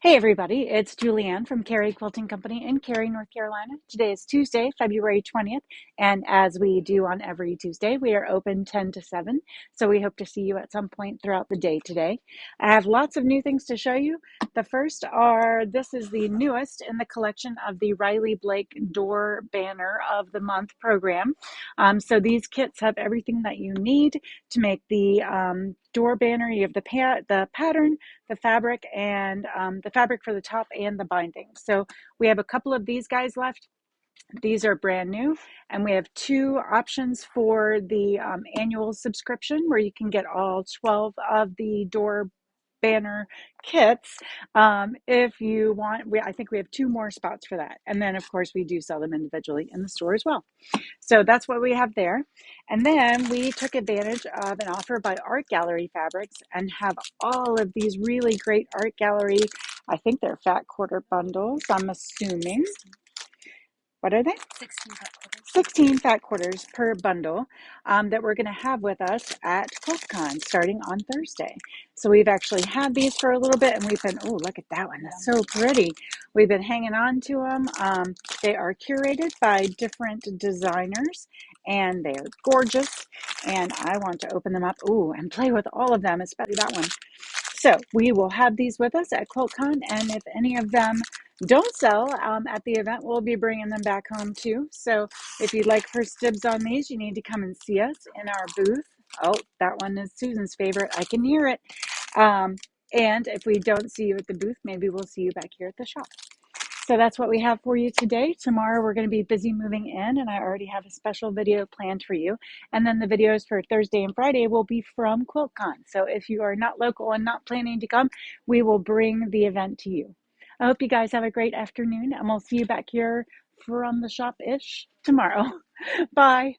Hey everybody, it's Julianne from Cary Quilting Company in Cary, North Carolina. Today is Tuesday, February 20th, and as we do on every Tuesday, we are open 10 to 7, so we hope to see you at some point throughout the day today. I have lots of new things to show you. The first this is the newest in the collection of the Riley Blake Door Banner of the Month program. So these kits have everything that you need to make the door banner. You have the pattern, the fabric, and the fabric for the top and the binding. So we have a couple of these guys left. These are brand new, and we have two options for the annual subscription where you can get all 12 of the door banner kits. If you want, I think we have two more spots for that. And then, of course, we do sell them individually in the store as well. So that's what we have there. And then we took advantage of an offer by Art Gallery Fabrics and have all of these really great Art Gallery, I think they're fat quarter bundles, I'm assuming. What are they? 16 fat quarters. 16 fat quarters per bundle that we're going to have with us at QuiltCon starting on Thursday. So we've actually had these for a little bit, and we've been, oh, look at that one. That's so pretty. We've been hanging on to them. They are curated by different designers, and they are gorgeous. And I want to open them up, and play with all of them, especially that one. So we will have these with us at QuiltCon, and if any of them don't sell at the event, we'll be bringing them back home too. So if you'd like first dibs on these, you need to come and see us in our booth. Oh, that one is Susan's favorite. I can hear it. And if we don't see you at the booth, maybe we'll see you back here at the shop. So that's what we have for you today. Tomorrow we're going to be busy moving in, and I already have a special video planned for you. And then the videos for Thursday and Friday will be from QuiltCon. So if you are not local and not planning to come, we will bring the event to you. I hope you guys have a great afternoon, and we'll see you back here from the shop-ish tomorrow. Bye.